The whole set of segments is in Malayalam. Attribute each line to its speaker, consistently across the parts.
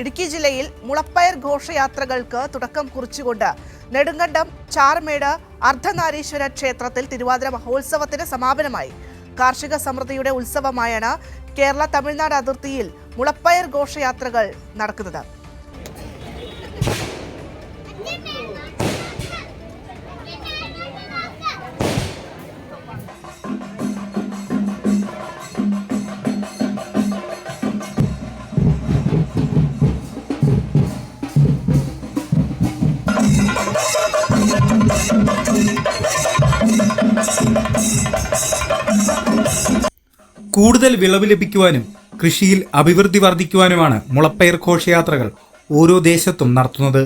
Speaker 1: ഇടുക്കി ജില്ലയിൽ മുളപ്പയർ ഘോഷയാത്രകൾക്ക് തുടക്കം കുറിച്ചുകൊണ്ട് നെടുങ്കണ്ടം ചാർമേട് അർദ്ധനാരീശ്വര ക്ഷേത്രത്തിൽ തിരുവാതിര മഹോത്സവത്തിന് സമാപനമായി. കാർഷിക സമൃദ്ധിയുടെ ഉത്സവമായാണ് കേരള തമിഴ്നാട് അതിർത്തിയിൽ മുളപ്പയർ ഘോഷയാത്രകൾ നടക്കുന്നത്.
Speaker 2: കൂടുതൽ വിളവ് ലഭിക്കുവാനും കൃഷിയിൽ അഭിവൃദ്ധി വർദ്ധിക്കുവാനുമാണ് മുളപ്പയർ ഘോഷയാത്രകൾ ഓരോ ദേശത്തും നടത്തുന്നത്.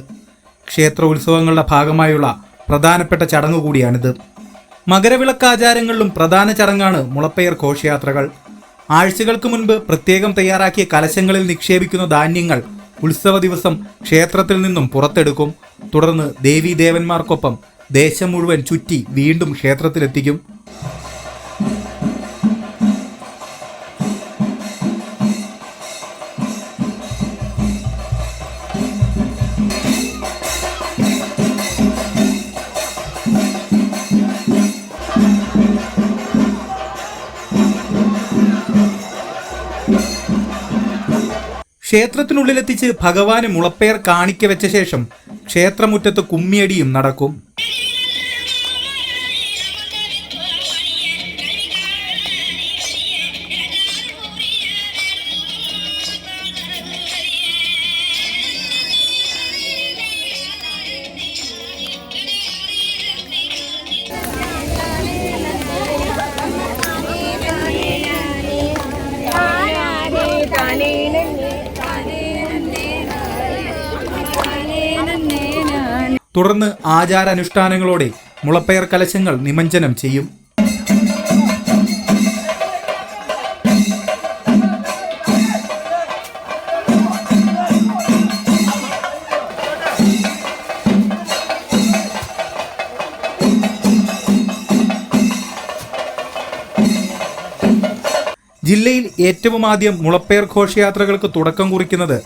Speaker 2: ക്ഷേത്ര ഉത്സവങ്ങളുടെ ഭാഗമായുള്ള പ്രധാനപ്പെട്ട ചടങ്ങ് കൂടിയാണിത്. മകരവിളക്കാചാരങ്ങളിലും പ്രധാന ചടങ്ങാണ് മുളപ്പയർ ഘോഷയാത്രകൾ. ആഴ്ചകൾക്ക് മുൻപ് പ്രത്യേകം തയ്യാറാക്കിയ കലശങ്ങളിൽ നിക്ഷേപിക്കുന്ന ധാന്യങ്ങൾ ഉത്സവ ദിവസം ക്ഷേത്രത്തിൽ നിന്നും പുറത്തെടുക്കും. തുടർന്ന് ദേവീദേവന്മാർക്കൊപ്പം ദേശം മുഴുവൻ ചുറ്റി വീണ്ടും ക്ഷേത്രത്തിലെത്തിക്കും. ക്ഷേത്രത്തിനുള്ളിലെത്തിച്ച് ഭഗവാന് മുളപ്പയർ കാണിക്ക വെച്ച ശേഷം ക്ഷേത്രമുറ്റത്ത് കുമ്മിയടിയും നടക്കും. തുടർന്ന് ആചാരാനുഷ്ഠാനങ്ങളോടെ മുളപ്പയർ കലശങ്ങൾ നിമജ്ജനം ചെയ്യും. ജില്ലയിൽ ഏറ്റവും ആദ്യം മുളപ്പയർ ഘോഷയാത്രകൾക്ക് തുടക്കം കുറിക്കുന്നത്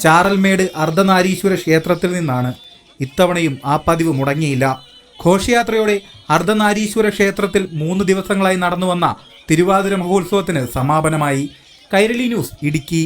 Speaker 2: ചാറൽമേട് അർദ്ധനാരീശ്വര ക്ഷേത്രത്തിൽ നിന്നാണ്. ഇത്തവണയും ആ പതിവ് മുടങ്ങിയില്ല. ഘോഷയാത്രയോടെ അർദ്ധനാരീശ്വര ക്ഷേത്രത്തിൽ 3 ദിവസങ്ങളായി നടന്നുവന്ന തിരുവാതിര മഹോത്സവത്തിന് സമാപനമായി. കൈരളി ന്യൂസ്, ഇടുക്കി.